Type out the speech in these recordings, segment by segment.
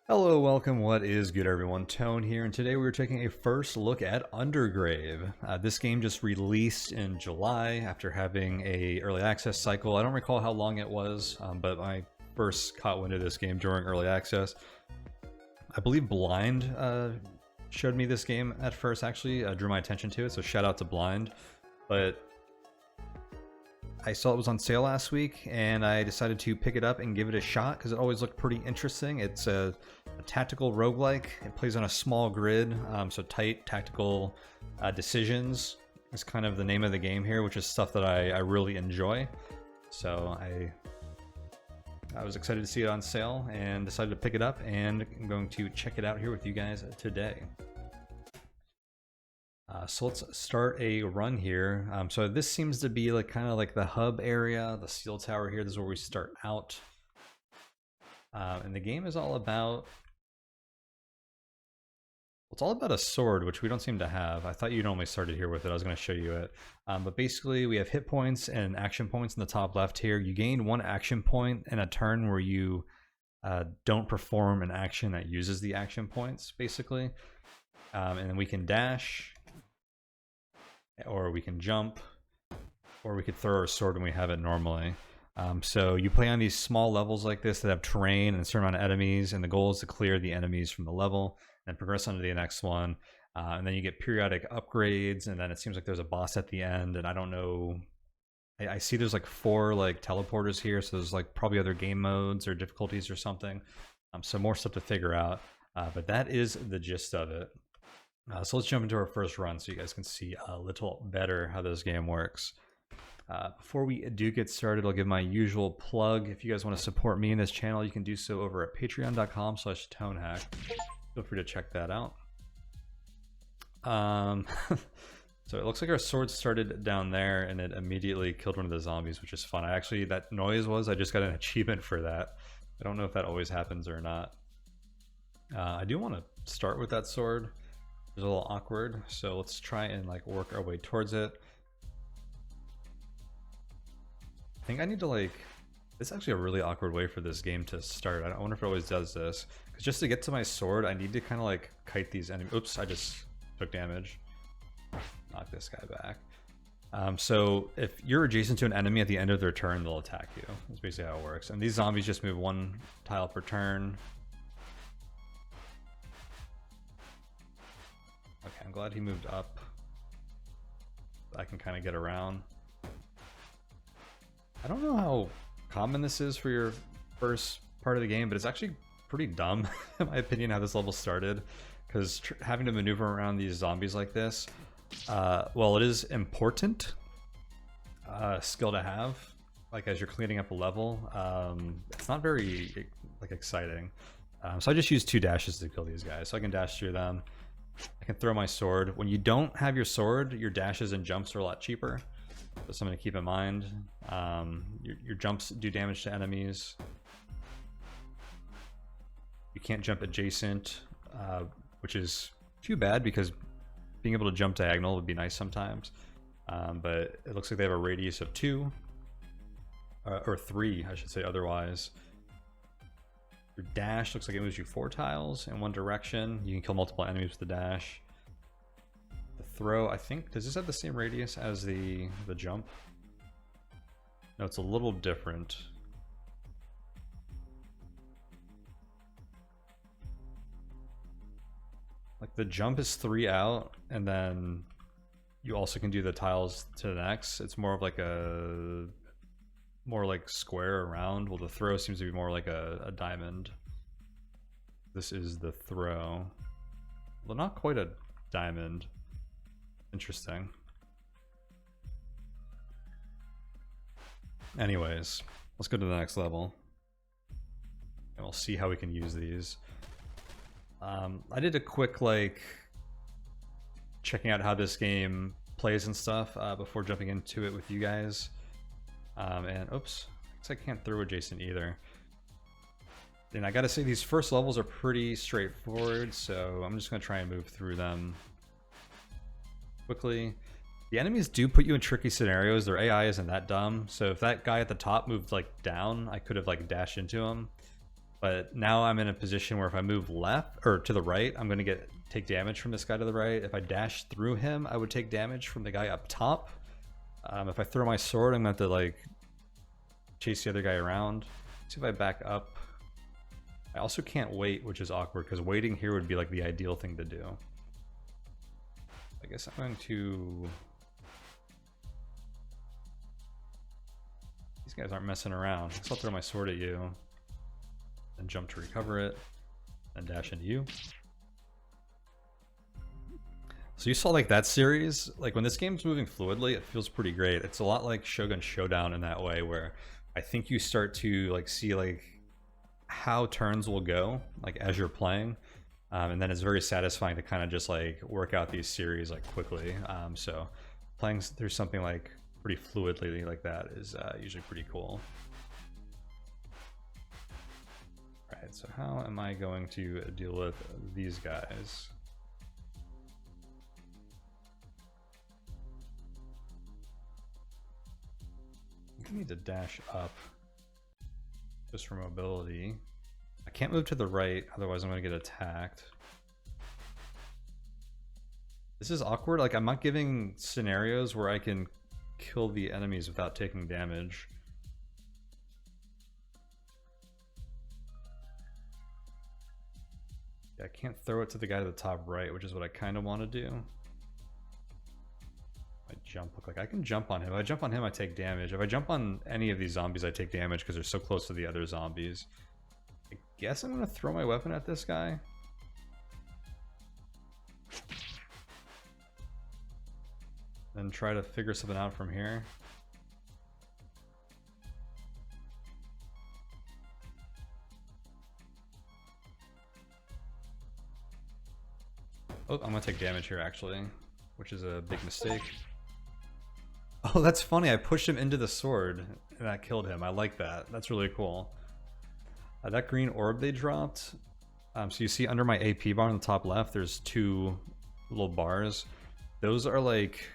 Hello, welcome. What is good, everyone? Tone here, and today we're taking a first look at Undergrave. This game just released in July after having a early access cycle. I don't recall how long it was, but I first caught wind of this game during early access. I believe Blind showed me this game at first, actually, drew my attention to it, so shout out to Blind. But I saw it was on sale last week, and I decided to pick it up and give it a shot because it always looked pretty interesting. It's a tactical roguelike. It plays on a small grid, so tight tactical decisions is kind of the name of the game here, which is stuff that I really enjoy. So I was excited to see it on sale and decided to pick it up, and I'm going to check it out here with you guys today. So let's start a run here. So this seems to be like kind of like the hub area, the steel tower here. This is where we start out. And the game is all about, it's all about a sword, which we don't seem to have. I thought you normally started here with it. I was going to show you it. But basically we have hit points and action points in the top left here. You gain one action point in a turn where you don't perform an action that uses the action points, basically. And then we can dash, or we can jump, or we could throw our sword when we have it normally. So you play on these small levels like this that have terrain and a certain amount of enemies, and the goal is to clear the enemies from the level and progress on to the next one. And then you get periodic upgrades, and then it seems like there's a boss at the end, and I don't know. I see there's like 4 like teleporters here, so there's like probably other game modes or difficulties or something. So more stuff to figure out, but that is the gist of it. So let's jump into our first run so you guys can see a little better how this game works. Before we do get started, I'll give my usual plug. If you guys want to support me in this channel, you can do so over at patreon.com/tonehack. Feel free to check that out. So it looks like our sword started down there and it immediately killed one of the zombies, which is fun. That noise was, I just got an achievement for that. I don't know if that always happens or not. I do want to start with that sword. It's a little awkward, so let's try and like work our way towards it. I think I need to like, it's actually a really awkward way for this game to start. I wonder if it always does this, because just to get to my sword I need to kind of like kite these enemies. Oops, I just took damage. Knock this guy back. So if you're adjacent to an enemy at the end of their turn, they'll attack you. That's basically how it works. And these zombies just move 1 tile per turn. Okay, I'm glad he moved up. I can kind of get around. I don't know how common this is for your first part of the game, but it's actually pretty dumb, in my opinion, how this level started. Because having to maneuver around these zombies like this, well, it is important skill to have, like as you're cleaning up a level. It's not very like exciting. So I just use 2 dashes to kill these guys, so I can dash through them. I can throw my sword. When you don't have your sword, your dashes and jumps are a lot cheaper. That's something to keep in mind. Your jumps do damage to enemies. You can't jump adjacent, which is too bad because being able to jump diagonal would be nice sometimes. But it looks like they have a radius of 2, or 3, I should say otherwise. Your dash looks like it moves you 4 tiles in one direction. You can kill multiple enemies with the dash. The throw, I think, does this have the same radius as the jump? No, it's a little different. Like the jump is 3 out, and then you also can do the tiles to the next. It's more of like a square around. Well, the throw seems to be more like a diamond. This is the throw. Well, not quite a diamond. Interesting. Anyways, let's go to the next level, and we'll see how we can use these. I did a quick like checking out how this game plays and stuff before jumping into it with you guys. And oops, I can't throw adjacent either. And I gotta say, these first levels are pretty straightforward, so I'm just gonna try and move through them quickly. The enemies do put you in tricky scenarios. Their AI isn't that dumb, so if that guy at the top moved like down, I could have like dashed into him. But now I'm in a position where if I move left or to the right, I'm going to take damage from this guy to the right. If I dash through him, I would take damage from the guy up top. If I throw my sword, I'm going to have to like chase the other guy around. See if I back up. I also can't wait, which is awkward because waiting here would be like the ideal thing to do. I guess I'm going to... These guys aren't messing around. So I'll throw my sword at you and jump to recover it and dash into you. So you saw like that series, like when this game's moving fluidly, it feels pretty great. It's a lot like Shogun Showdown in that way, where I think you start to like see like how turns will go like as you're playing, and then it's very satisfying to kind of just like work out these series like quickly. So playing through something like pretty fluidly like that is usually pretty cool. All right, so how am I going to deal with these guys? I need to dash up just for mobility. I can't move to the right, otherwise I'm going to get attacked. This is awkward. Like, I'm not giving scenarios where I can kill the enemies without taking damage. Yeah, I can't throw it to the guy to the top right, which is what I kind of want to do. I jump, look like I can jump on him. If I jump on him, I take damage. If I jump on any of these zombies, I take damage because they're so close to the other zombies. I guess I'm going to throw my weapon at this guy. Then try to figure something out from here. Oh, I'm going to take damage here actually, which is a big mistake. Oh, that's funny. I pushed him into the sword and that killed him. I like that. That's really cool. That green orb they dropped. So you see under my AP bar on the top left, there's two little bars. Those are like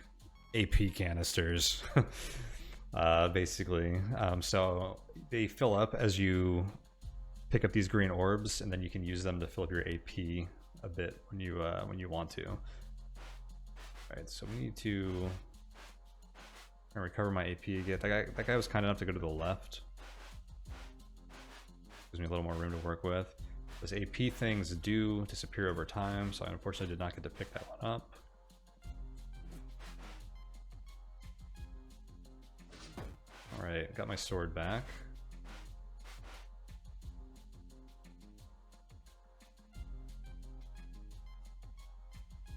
AP canisters, basically. So they fill up as you pick up these green orbs, and then you can use them to fill up your AP a bit when you want to. All right, so we need to recover my AP again. That guy was kind enough to go to the left. Gives me a little more room to work with. Those AP things do disappear over time, so I unfortunately did not get to pick that one up. Alright, got my sword back.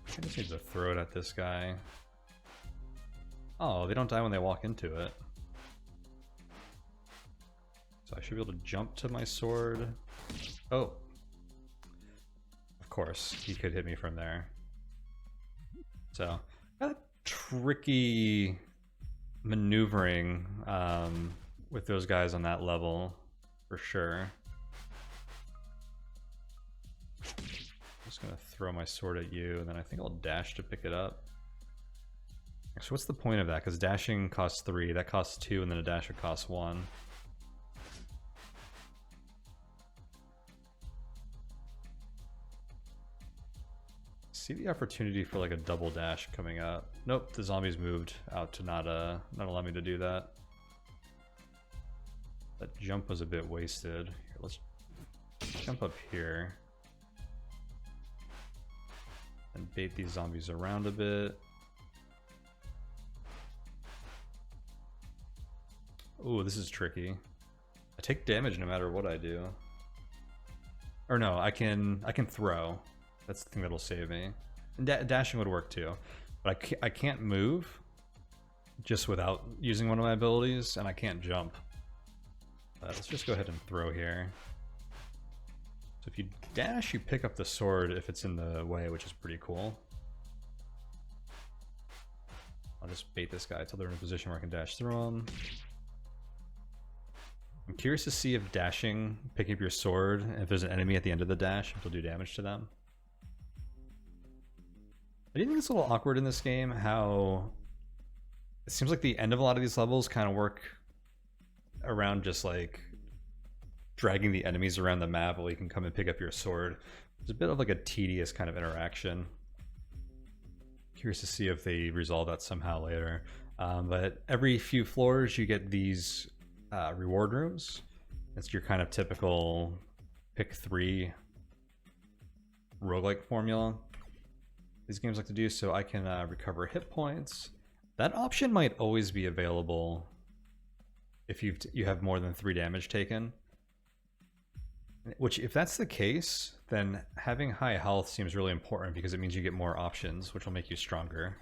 I just need to throw it at this guy. Oh, they don't die when they walk into it. So I should be able to jump to my sword. Oh. Of course, he could hit me from there. So, got a tricky maneuvering with those guys on that level, for sure. I'm just gonna throw my sword at you, and then I think I'll dash to pick it up. So what's the point of that? Because dashing costs 3, that costs 2, and then a dash would cost 1. See the opportunity for like a double dash coming up. Nope, the zombies moved out to not allow me to do that. That jump was a bit wasted. Here, let's jump up here and bait these zombies around a bit. Ooh, this is tricky. I take damage no matter what I do. Or no, I can throw. That's the thing that'll save me. And dashing would work too. But I can't move just without using one of my abilities, and I can't jump. Let's just go ahead and throw here. So if you dash, you pick up the sword if it's in the way, which is pretty cool. I'll just bait this guy until they're in a position where I can dash through them. I'm curious to see if dashing, picking up your sword, if there's an enemy at the end of the dash, if it'll do damage to them. I do think it's a little awkward in this game how it seems like the end of a lot of these levels kind of work around just like dragging the enemies around the map while you can come and pick up your sword. It's a bit of like a tedious kind of interaction. Curious to see if they resolve that somehow later. But every few floors you get these reward rooms. It's your kind of typical pick 3 roguelike formula these games like to do. So I can recover hit points. That option might always be available if you have more than 3 damage taken. Which, if that's the case, then having high health seems really important because it means you get more options, which will make you stronger.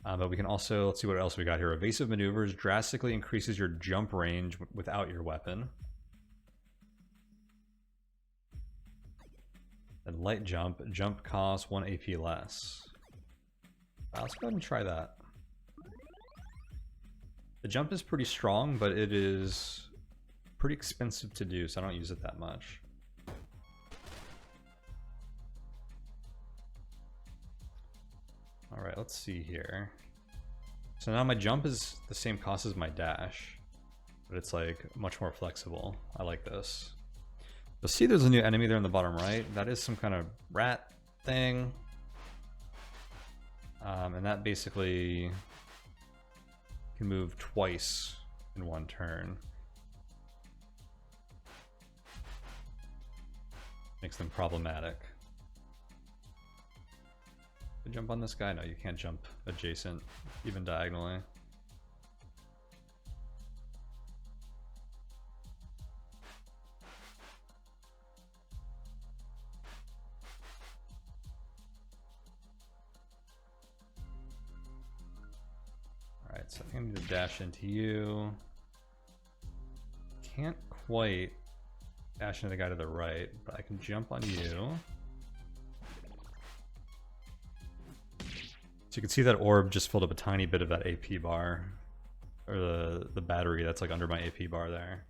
But we can also, let's see what else we got here. Evasive maneuvers drastically increases your jump range without your weapon. And light jump, jump costs 1 AP less. Let's go ahead and try that. The jump is pretty strong, but it is pretty expensive to do, so I don't use it that much. Alright, let's see here. So now my jump is the same cost as my dash, but it's like much more flexible. I like this. You'll see there's a new enemy there in the bottom right. That is some kind of rat thing. And that basically can move twice in one turn. Makes them problematic. Jump on this guy? No, you can't jump adjacent, even diagonally. Alright, so I'm going to dash into you. Can't quite dash into the guy to the right, but I can jump on you. So you can see that orb just filled up a tiny bit of that AP bar, or the battery that's like under my AP bar there.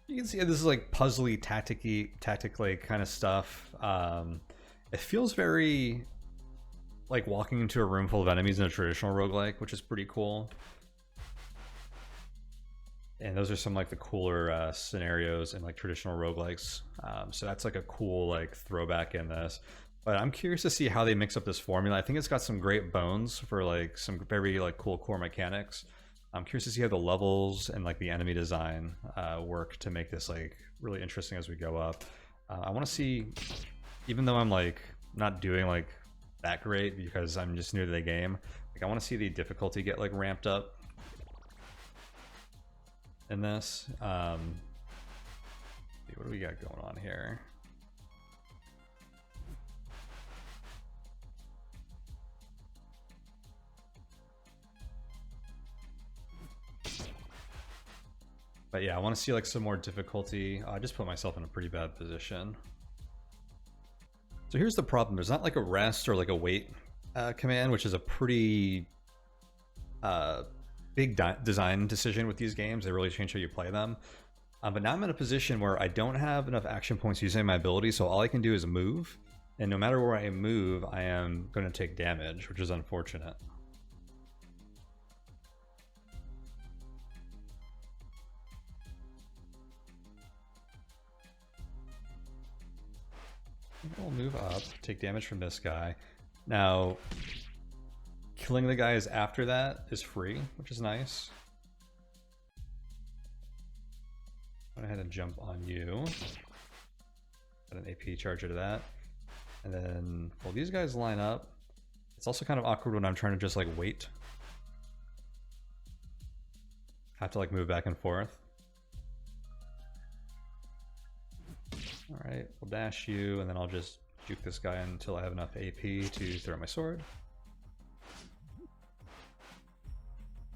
You can see this is like puzzly, tactically kind of stuff. It feels very like walking into a room full of enemies in a traditional roguelike, which is pretty cool. And those are some like the cooler scenarios in like traditional roguelikes. So that's like a cool like throwback in this. But I'm curious to see how they mix up this formula. I think it's got some great bones for like some very like cool core mechanics. I'm curious to see how the levels and like the enemy design work to make this like really interesting as we go up. I want to see, even though I'm like not doing like that great because I'm just new to the game, like I want to see the difficulty get like ramped up in this. What do we got going on here? But yeah, I want to see like some more difficulty. I just put myself in a pretty bad position. So here's the problem. There's not like a rest or like a wait command, which is a pretty big design decision with these games. They really change how you play them. But now I'm in a position where I don't have enough action points using my ability, so all I can do is move. And no matter where I move, I am going to take damage, which is unfortunate. I'll move up, take damage from this guy. Now, killing the guys after that is free, which is nice. Go ahead and jump on you. Got an AP charger to that. And then, well, these guys line up. It's also kind of awkward when I'm trying to just like wait. Have to like move back and forth. Alright, we'll dash you, and then I'll just juke this guy until I have enough AP to throw my sword.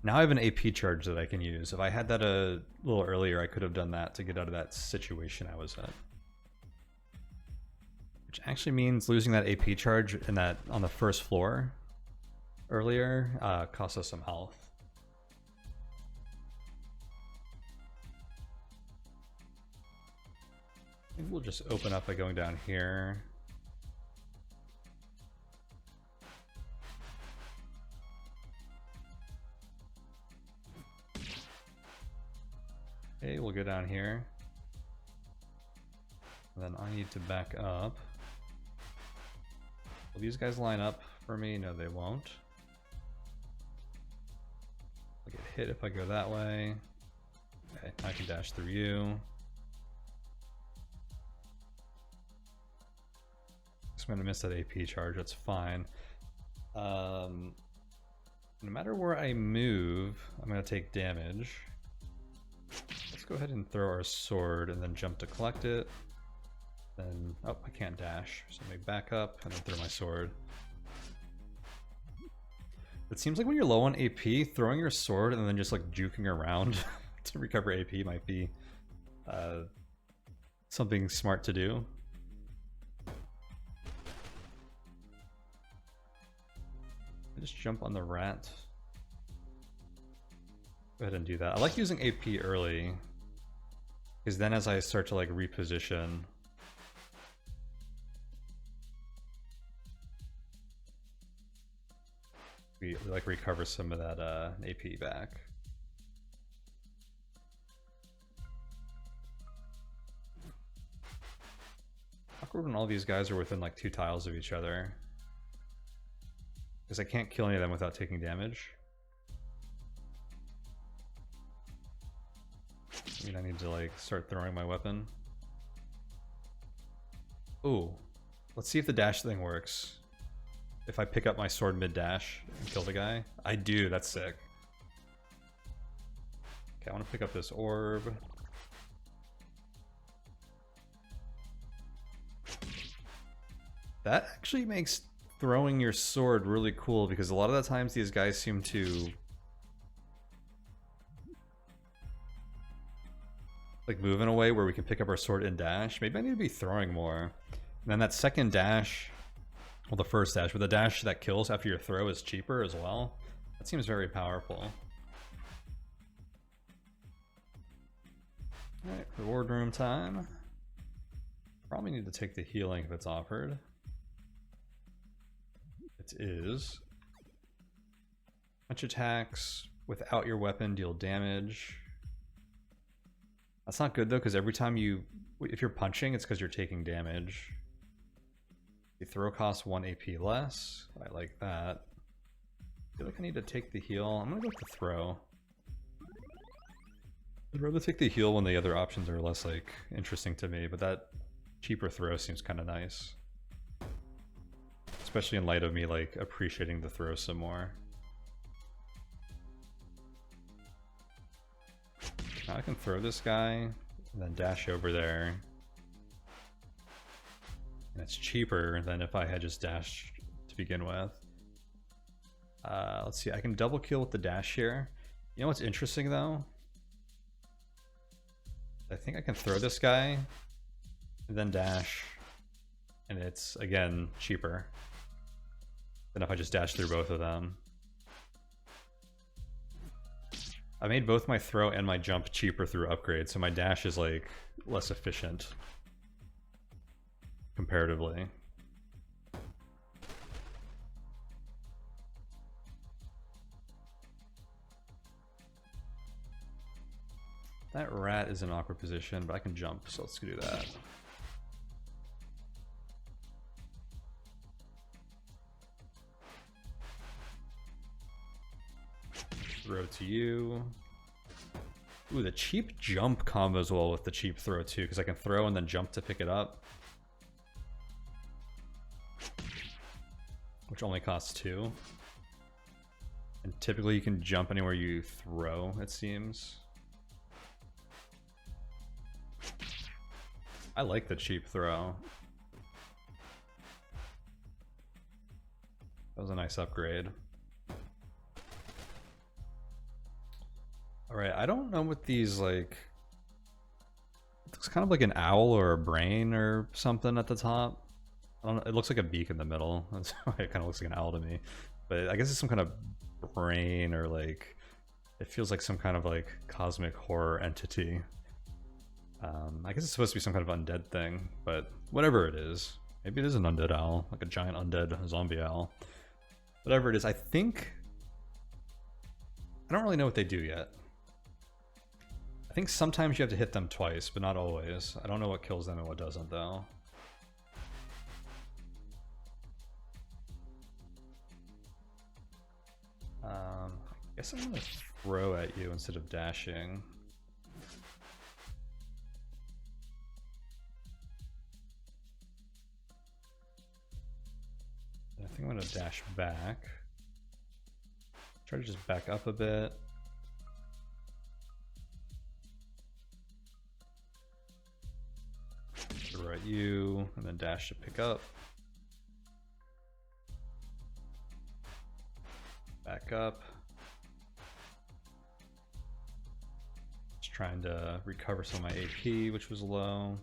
Now I have an AP charge that I can use. If I had that a little earlier, I could have done that to get out of that situation I was in. Which actually means losing that AP charge in that on the first floor earlier cost us some health. I think we'll just open up by going down here. Okay, we'll go down here. And then I need to back up. Will these guys line up for me? No, they won't. I'll get hit if I go that way. Okay, I can dash through you. Just gonna miss that AP charge, that's fine. No matter where I move, I'm gonna take damage. Let's go ahead and throw our sword and then jump to collect it. Then, oh, I can't dash, so let me back up and then throw my sword. It seems like when you're low on AP, throwing your sword and then just like juking around to recover AP might be something smart to do. I just jump on the rat. Go ahead and do that. I like using AP early, because then as I start to like reposition, we like recover some of that AP back. Awkward when all these guys are within like 2 tiles of each other, because I can't kill any of them without taking damage. I mean, I need to like start throwing my weapon. Ooh, let's see if the dash thing works. If I pick up my sword mid-dash and kill the guy. I do, that's sick. Okay, I want to pick up this orb. That actually makes throwing your sword really cool, because a lot of the times these guys seem to like move in a way where we can pick up our sword and dash. Maybe I need to be throwing more. And then that second dash, well, the first dash, but the dash that kills after your throw is cheaper as well. That seems very powerful. Alright, reward room time. Probably need to take the healing if it's offered. It is. Punch attacks without your weapon deal damage. That's not good though, because every time if you're punching, it's because you're taking damage. The throw costs 1 AP less. I like that. I feel like I need to take the heal. I'm gonna go with the throw. I'd rather take the heal when the other options are less like interesting to me, but that cheaper throw seems kind of nice. Especially in light of me like appreciating the throw some more. Now I can throw this guy and then dash over there. And it's cheaper than if I had just dashed to begin with. Let's see, I can double kill with the dash here. You know what's interesting though? I think I can throw this guy and then dash, and it's again cheaper than if I just dash through both of them. I made both my throw and my jump cheaper through upgrade, so my dash is like less efficient comparatively. That rat is in an awkward position, but I can jump, so let's do that. Throw to you. Ooh, the cheap jump combos well with the cheap throw too, because I can throw and then jump to pick it up, which only costs 2. And typically you can jump anywhere you throw, it seems. I like the cheap throw. That was a nice upgrade. Alright, I don't know what these like... It looks kind of like an owl or a brain or something at the top. I don't know, it looks like a beak in the middle. That's why it kind of looks like an owl to me. But I guess it's some kind of brain, or like... It feels like some kind of like cosmic horror entity. I guess it's supposed to be some kind of undead thing, but whatever it is. Maybe it is an undead owl, like a giant undead zombie owl. Whatever it is, I think... I don't really know what they do yet. I think sometimes you have to hit them twice, but not always. I don't know what kills them and what doesn't, though. I guess I'm gonna throw at you instead of dashing. I think I'm gonna dash back. Try to just back up a bit. Throw at you, and then dash to pick up. Back up. Just trying to recover some of my AP, which was low.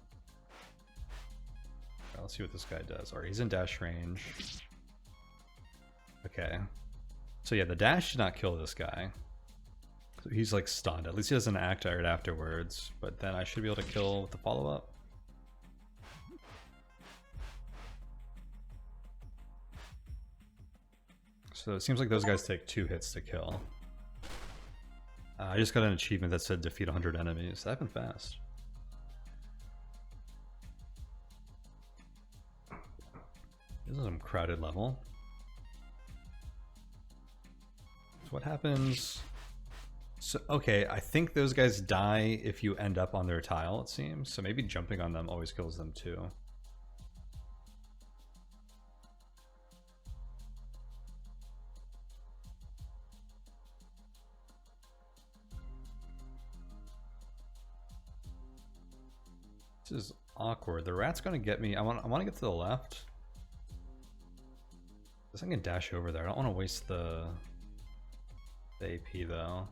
Okay, let's see what this guy does. Alright, he's in dash range. Okay. So yeah, the dash did not kill this guy. So he's like stunned. At least he doesn't act right afterwards. But then I should be able to kill with the follow-up. So it seems like those guys take 2 hits to kill. I just got an achievement that said defeat 100 enemies. That happened fast. This is some crowded level. So what happens? So okay, I think those guys die if you end up on their tile, it seems. So maybe jumping on them always kills them too. This is awkward. The rat's gonna get me. I want to get to the left. I guess I can dash over there. I don't want to waste the AP though.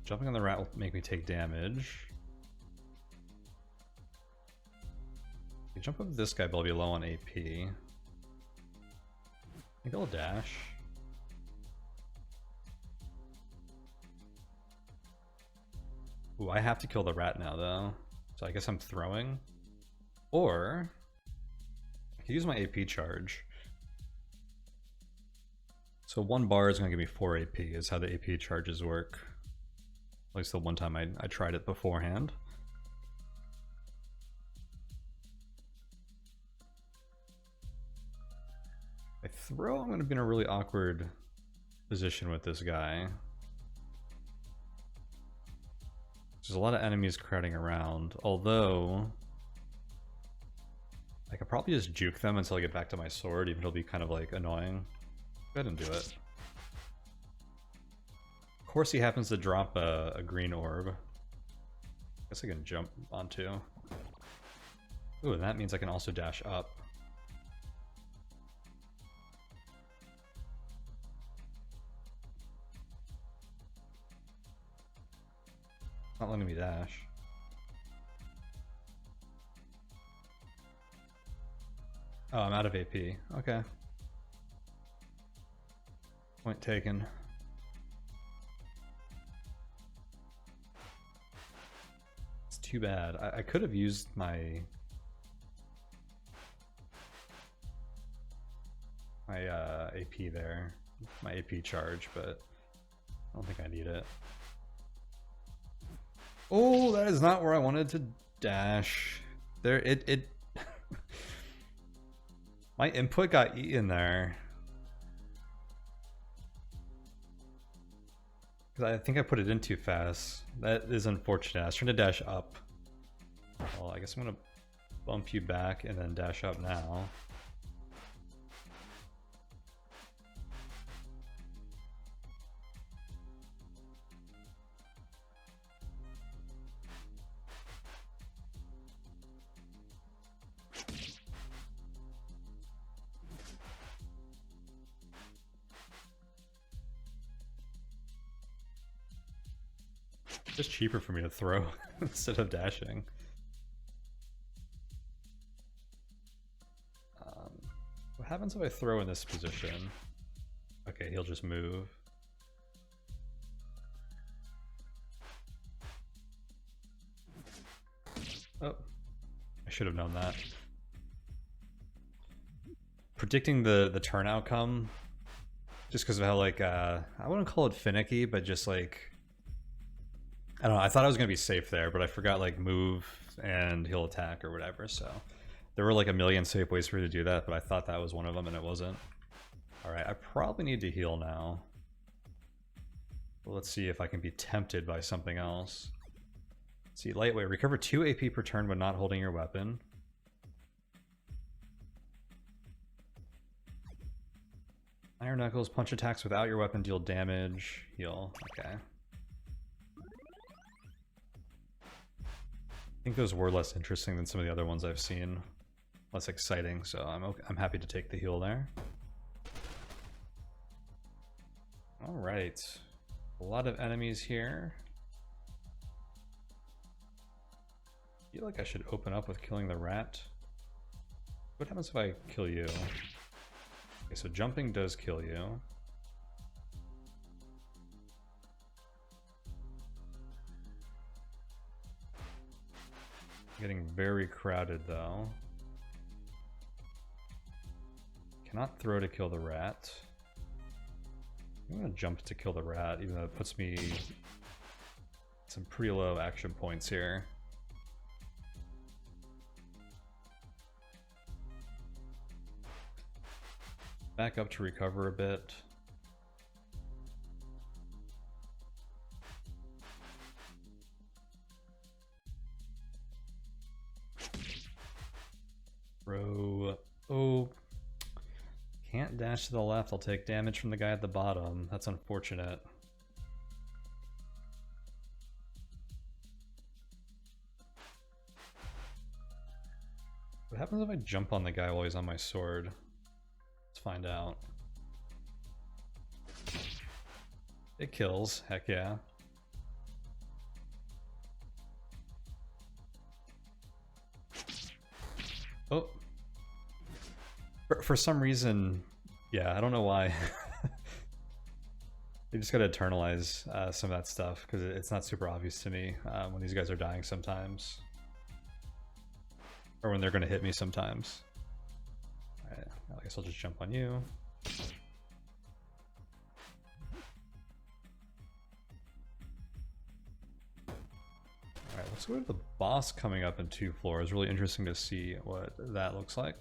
Jumping on the rat will make me take damage. You jump up this guy, but I'll be low on AP. I think I'll dash. Ooh, I have to kill the rat now though. So I guess I'm throwing. Or I can use my AP charge. So 1 bar is going to give me 4 AP is how the AP charges work. At least the one time I tried it beforehand. I throw, I'm going to be in a really awkward position with this guy. There's a lot of enemies crowding around, although I could probably just juke them until I get back to my sword, even though it'll be kind of like annoying. Go ahead and do it. Of course he happens to drop a green orb. Guess I can jump onto. Ooh, and that means I can also dash up. Not letting me dash. Oh, I'm out of AP. Okay. Point taken. It's too bad. I could have used my AP there, my AP charge, but I don't think I need it. Oh, that is not where I wanted to dash. There, it my input got eaten there. I think I put it in too fast. That is unfortunate. I was trying to dash up. Well, I guess I'm gonna bump you back and then dash up now. Just cheaper for me to throw instead of dashing. What happens if I throw in this position? Okay, he'll just move. Oh, I should have known that. Predicting the turn outcome, just because of how, like, I wouldn't call it finicky, but just like I don't know. I thought I was gonna be safe there, but I forgot like move and he'll attack or whatever. So there were like a million safe ways for you to do that, but I thought that was one of them, and it wasn't. All right, I probably need to heal now. Well, let's see if I can be tempted by something else. Let's see, lightweight. Recover 2 AP per turn when not holding your weapon. Iron Knuckles, punch attacks without your weapon deal damage. Heal. Okay. I think those were less interesting than some of the other ones I've seen. Less exciting, so I'm happy to take the heal there. All right. A lot of enemies here. I feel like I should open up with killing the rat. What happens if I kill you? Okay, so jumping does kill you. Getting very crowded though. Cannot throw to kill the rat. I'm gonna jump to kill the rat, even though it puts me some pretty low action points here. Back up to recover a bit. Oh, can't dash to the left. I'll take damage from the guy at the bottom. That's unfortunate. What happens if I jump on the guy while he's on my sword? Let's find out. It kills. Heck yeah. Oh. For some reason, yeah, I don't know why. You just gotta eternalize some of that stuff, because it's not super obvious to me when these guys are dying sometimes. Or when they're gonna hit me sometimes. Alright, I guess I'll just jump on you. Alright, let's go to the boss coming up in 2 floors. Really interesting to see what that looks like.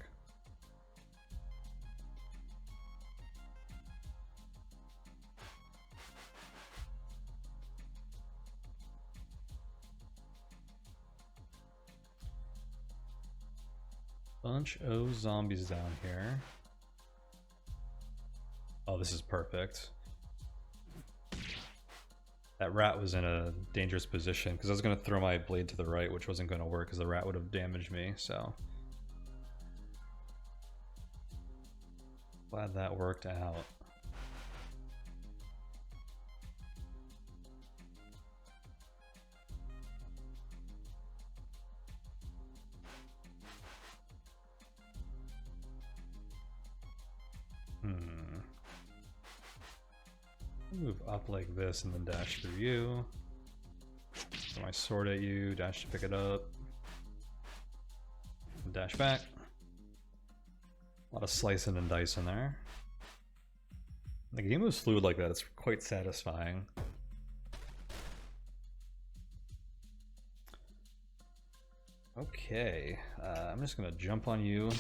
Bunch of zombies down here. Oh, this is perfect. That rat was in a dangerous position because I was going to throw my blade to the right, which wasn't going to work because the rat would have damaged me, so. Glad that worked out. Move up like this and then dash through you. Throw my sword at you, dash to pick it up. And dash back. A lot of slicing and dicing there. The game moves fluid like that, it's quite satisfying. Okay, I'm just gonna jump on you.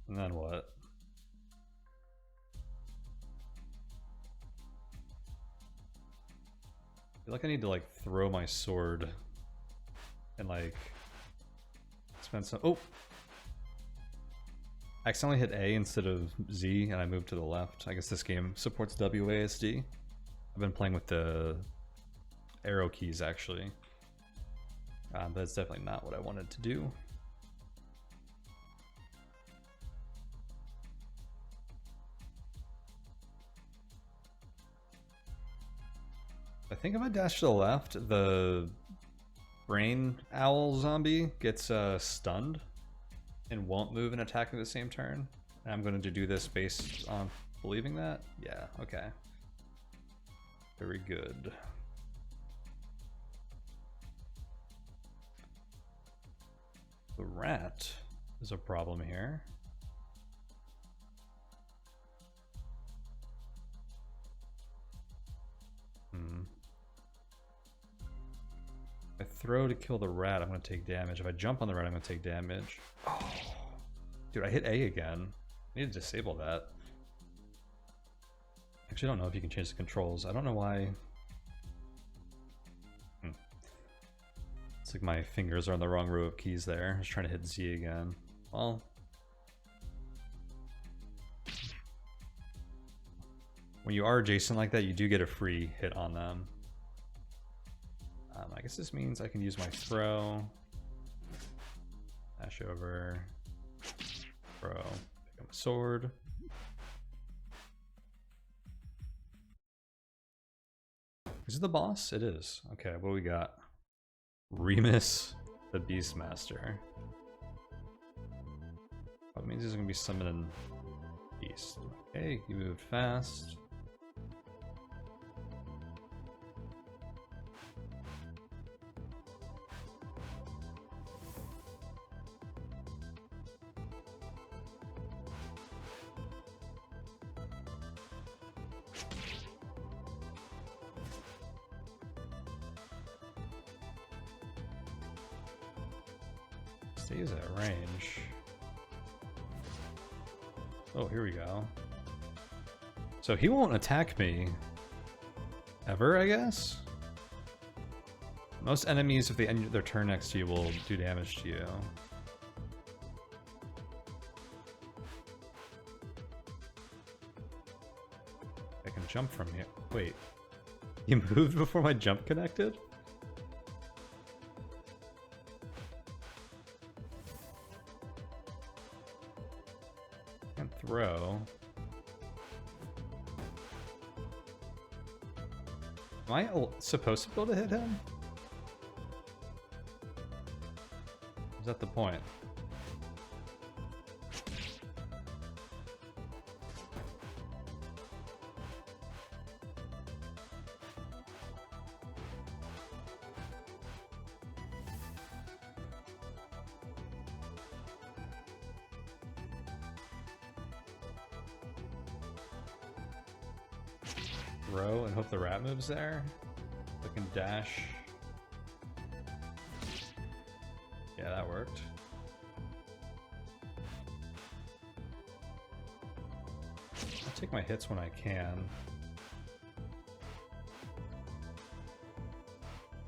And then what? I feel like I need to like throw my sword and like spend some. Oh! I accidentally hit A instead of Z and I moved to the left. I guess this game supports WASD. I've been playing with the arrow keys actually. But that's definitely not what I wanted to do. I think if I dash to the left, the brain owl zombie gets stunned and won't move and attack at the same turn. And I'm going to do this based on believing that? Yeah, okay. Very good. The rat is a problem here. throw to kill the rat, I'm going to take damage. If I jump on the rat, I'm going to take damage. Oh. Dude, I hit A again. I need to disable that. Actually, I don't know if you can change the controls. I don't know why. It's like my fingers are on the wrong row of keys there. I was trying to hit Z again. Well. When you are adjacent like that, you do get a free hit on them. I guess this means I can use my throw. Dash over. Throw. Pick up a sword. Is it the boss? It is. Okay, what do we got? Remus the Beastmaster. That means he's gonna be summoning beast. Okay, he moved fast. Stays at range. Oh, here we go. So he won't attack me ever, I guess? Most enemies, if they end their turn next to you, will do damage to you. I can jump from here. Wait. He moved before my jump connected? Throw. Am I supposed to be able to hit him? Is that the point? Throw and hope the rat moves there. I can dash. Yeah, that worked. I'll take my hits when I can.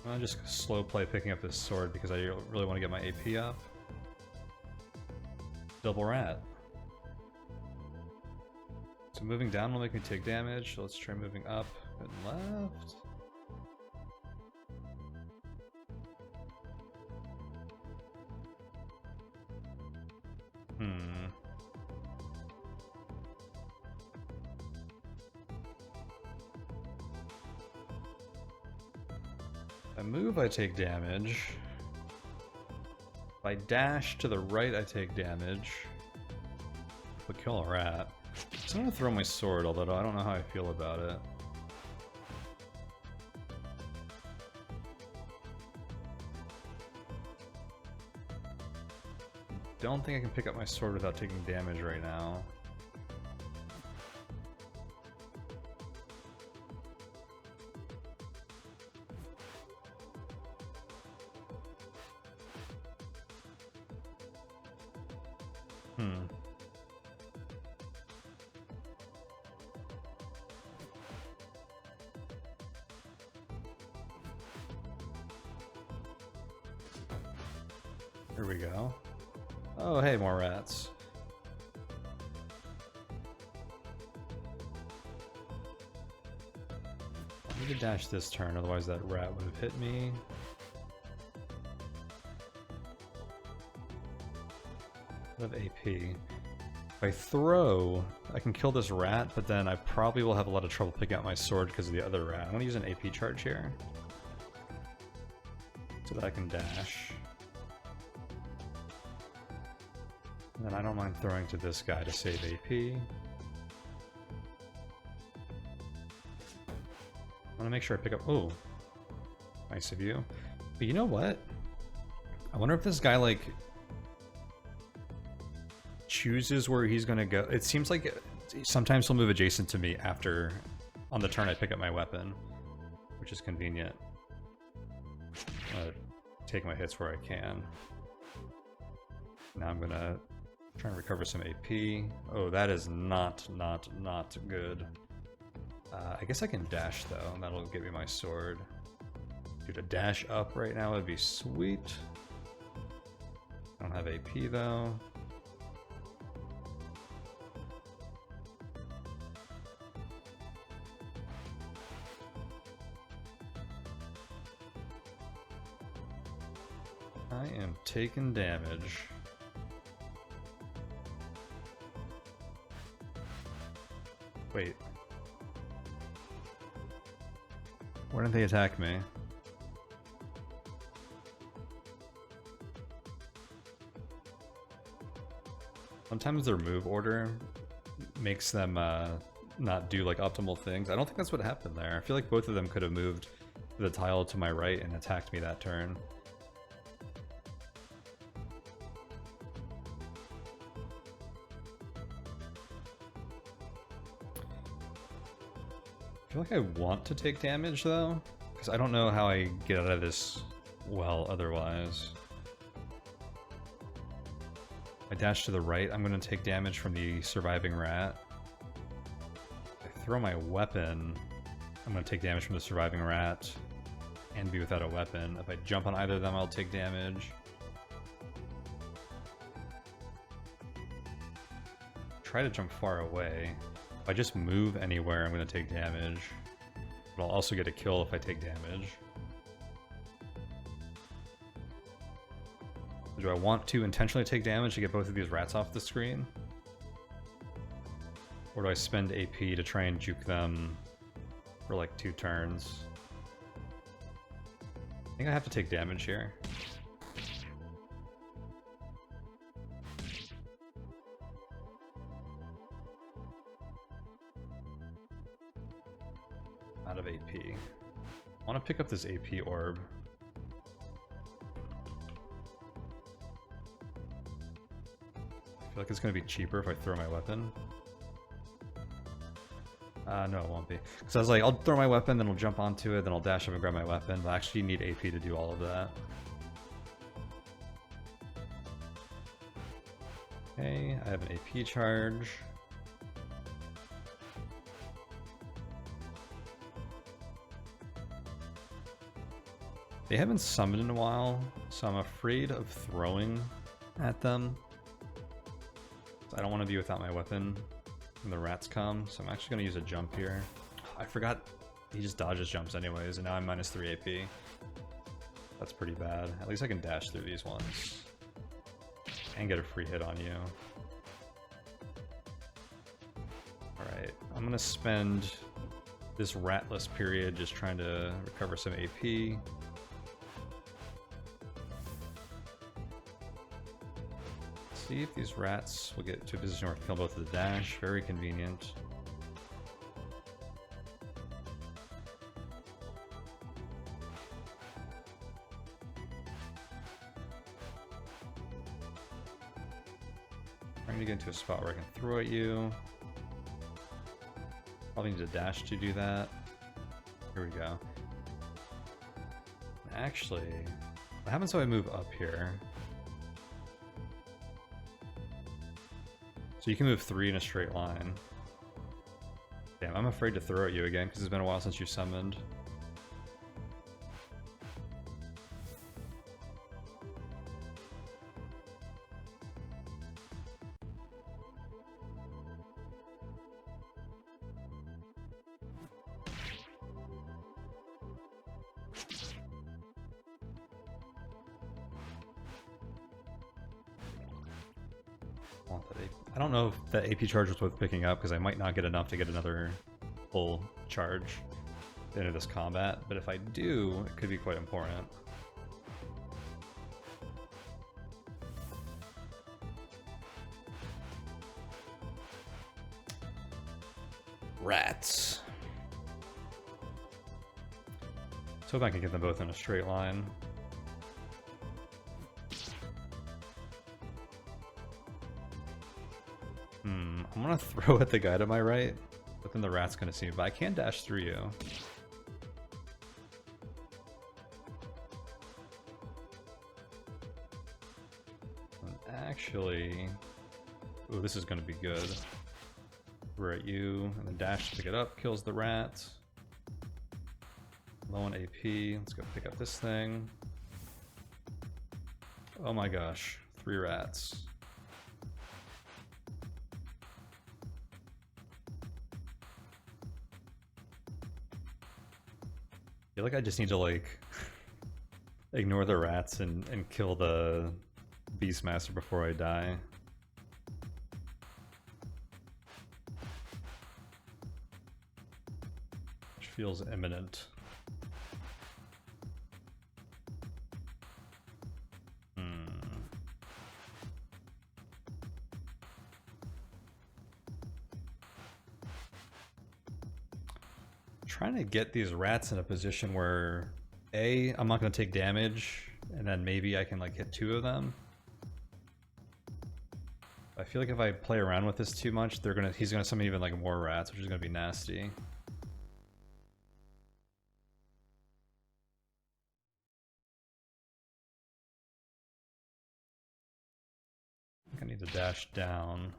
I'll just slow play picking up this sword because I really want to get my AP up. Double rat. So moving down will make me take damage, so let's try moving up and left. If I move, I take damage. If I dash to the right, I take damage. But kill a rat. So I'm gonna throw my sword, although I don't know how I feel about it. Don't think I can pick up my sword without taking damage right now. Here we go. Oh, hey, more rats. I need to dash this turn, otherwise that rat would have hit me. I have AP. If I throw, I can kill this rat, but then I probably will have a lot of trouble picking out my sword because of the other rat. I'm going to use an AP charge here so that I can dash. And I don't mind throwing to this guy to save AP. I want to make sure I pick up... Oh, nice of you. But you know what? I wonder if this guy, like, chooses where he's going to go. It seems like sometimes he'll move adjacent to me after, on the turn I pick up my weapon, which is convenient. take my hits where I can. Now I'm gonna try and recover some AP. Oh, that is not good. I guess I can dash though, and that'll give me my sword. Dude, a dash up right now would be sweet. I don't have AP though. I am taking damage. Wait. Why didn't they attack me? Sometimes their move order makes them not do like optimal things. I don't think that's what happened there. I feel like both of them could have moved the tile to my right and attacked me that turn. I feel like I want to take damage though, because I don't know how I get out of this well otherwise. I dash to the right, I'm going to take damage from the surviving rat. If I throw my weapon, I'm going to take damage from the surviving rat and be without a weapon. If I jump on either of them, I'll take damage. Try to jump far away. If I just move anywhere, I'm going to take damage. But I'll also get a kill if I take damage. Do I want to intentionally take damage to get both of these rats off the screen? Or do I spend AP to try and juke them for like 2 turns? I think I have to take damage here. Out of AP. I want to pick up this AP orb. I feel like it's going to be cheaper if I throw my weapon. No, it won't be. Because I was like, I'll throw my weapon, then I'll jump onto it, then I'll dash up and grab my weapon. But I actually need AP to do all of that. Okay, I have an AP charge. They haven't summoned in a while, so I'm afraid of throwing at them. I don't want to be without my weapon when the rats come, so I'm actually going to use a jump here. I forgot he just dodges jumps anyways, and now I'm minus 3 AP. That's pretty bad. At least I can dash through these ones and get a free hit on you. Alright, I'm going to spend this ratless period just trying to recover some AP. See if these rats will get to a position where I can kill both of the dash. Very convenient. Trying to get into a spot where I can throw at you. Probably need a dash to do that. Here we go. Actually, what happens if I move up here? So you can move 3 in a straight line. Damn, I'm afraid to throw at you again because it's been a while since you summoned. I don't know if that AP charge was worth picking up because I might not get enough to get another full charge at the end of this combat, but if I do, it could be quite important. Rats. Let's hope I can get them both in a straight line. I'm gonna throw at the guy to my right, but then the rat's gonna see me, but I can dash through you. chili. Ooh, this is gonna be good. We're at you, and then dash to pick it up, kills the rat. Low on AP, let's go pick up this thing. Oh my gosh, 3 rats. I feel like I just need to like ignore the rats and kill the Beastmaster before I die. Which feels imminent. Trying to get these rats in a position where I'm not going to take damage, and then maybe I can like hit 2 of them. I feel like if I play around with this too much, he's gonna summon even like more rats, which is gonna be nasty. I think I need to dash down,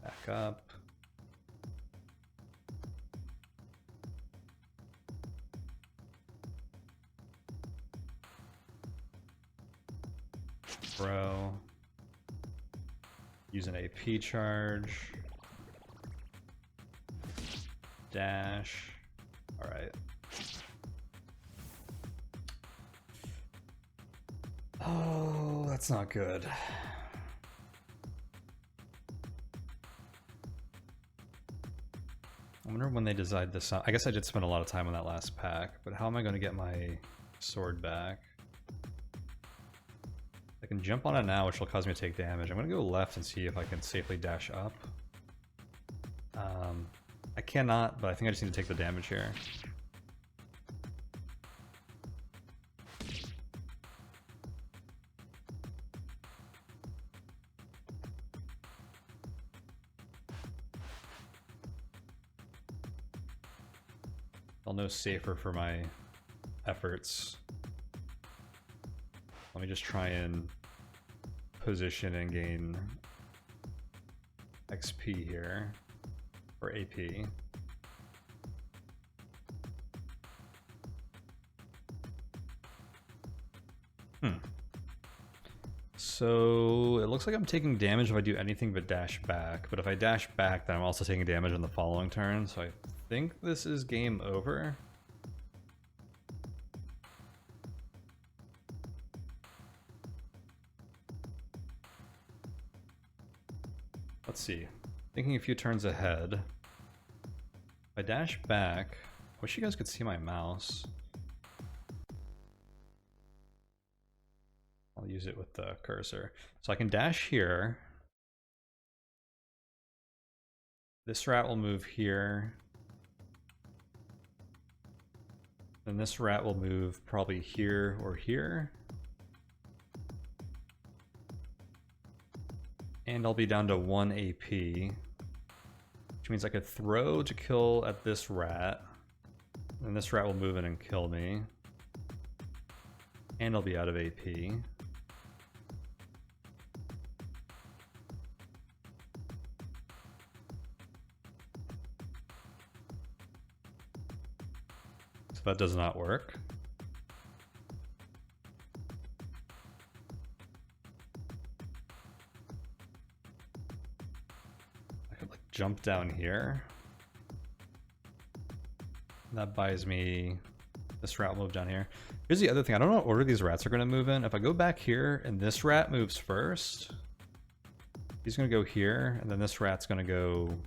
back up. Throw. Use an AP charge. Dash. Alright. Oh, that's not good. I wonder when they decide this. I guess I did spend a lot of time on that last pack, but how am I going to get my sword back? I can jump on it now, which will cause me to take damage. I'm going to go left and see if I can safely dash up. I cannot, but I think I just need to take the damage here. I'll know safer for my efforts. Let me just try and position and gain XP here, or AP. So it looks like I'm taking damage if I do anything but dash back, but if I dash back, then I'm also taking damage on the following turn, so I think this is game over. Let's see. Thinking a few turns ahead. If I dash back, I wish you guys could see my mouse. I'll use it with the cursor. So I can dash here. This rat will move here. Then this rat will move probably here or here. And I'll be down to 1 AP. Which means I could throw to kill at this rat. And this rat will move in and kill me. And I'll be out of AP. So that does not work. I could like jump down here. That buys me this rat will move down here. Here's the other thing. I don't know what order these rats are going to move in. If I go back here and this rat moves first, he's going to go here, and then this rat's going to go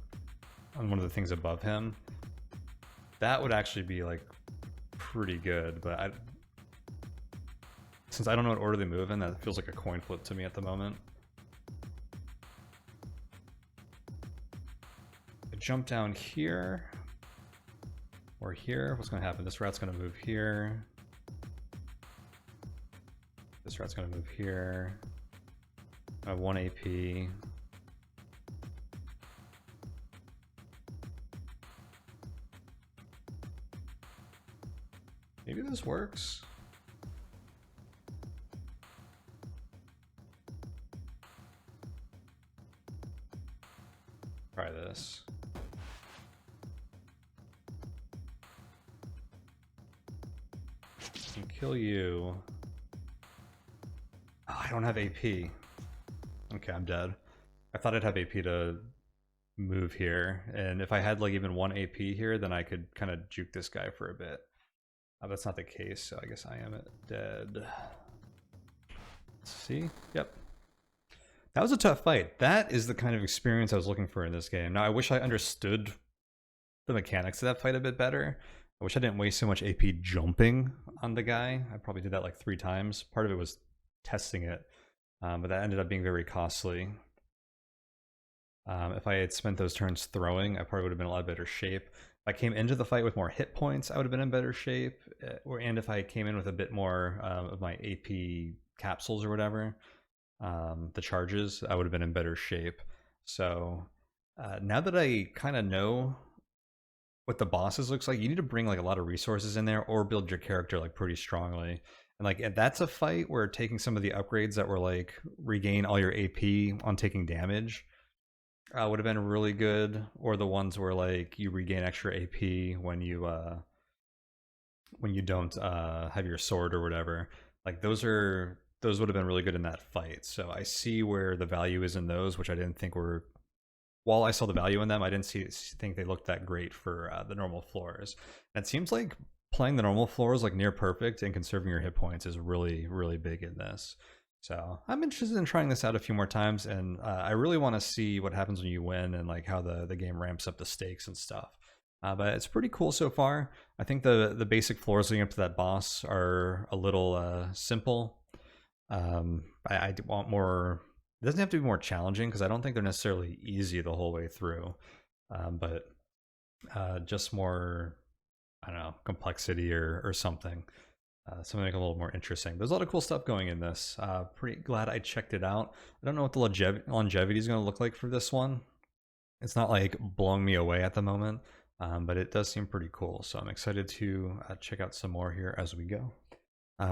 on one of the things above him. That would actually be like pretty good, but since I don't know what order they move in, that feels like a coin flip to me at the moment. I jump down here. Or here, what's going to happen? This rat's going to move here. This rat's going to move here. I have 1 AP. Maybe this works. try this. I can kill you. Oh, I don't have AP. Okay, I'm dead. I thought I'd have AP to move here, and if I had like even 1 AP here, then I could kind of juke this guy for a bit. That's not the case, so I guess I am dead. Let's see. Yep. That was a tough fight. That is the kind of experience I was looking for in this game. Now, I wish I understood the mechanics of that fight a bit better. I wish I didn't waste so much AP jumping on the guy. I probably did that like 3 times. Part of it was testing it, but that ended up being very costly. If I had spent those turns throwing, I probably would have been in a lot better shape. If I came into the fight with more hit points, I would have been in better shape. And if I came in with a bit more of my AP capsules or whatever, the charges, I would have been in better shape. So now that I kind of know what the bosses looks like, you need to bring like a lot of resources in there or build your character like pretty strongly. And like that's a fight where taking some of the upgrades that were like regain all your AP on taking damage would have been really good, or the ones where like you regain extra AP when you don't have your sword or whatever. Like those would have been really good in that fight. So I see where the value is in those, which I didn't think were. While I saw the value in them, I didn't think they looked that great for the normal floors. And it seems like playing the normal floors like near perfect and conserving your hit points is really, really big in this. So I'm interested in trying this out a few more times, and I really want to see what happens when you win and like how the game ramps up the stakes and stuff. But it's pretty cool so far. I think the basic floors leading up to that boss are a little simple. I want more. It doesn't have to be more challenging because I don't think they're necessarily easy the whole way through, but just more, I don't know, complexity or something. Something like a little more interesting. There's a lot of cool stuff going in this. Pretty glad I checked it out. I don't know what the longevity is going to look like for this one. It's not like blowing me away at the moment, but it does seem pretty cool. So I'm excited to check out some more here as we go.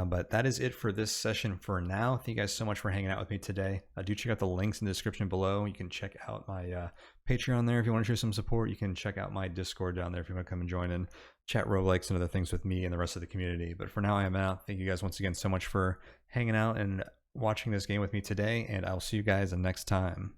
But that is it for this session for now. Thank you guys so much for hanging out with me today. Do check out the links in the description below. You can check out my Patreon there if you want to show some support. You can check out my Discord down there if you want to come and join and chat roguelikes and other things with me and the rest of the community. But for now, I am out. Thank you guys once again so much for hanging out and watching this game with me today, and I'll see you guys next time.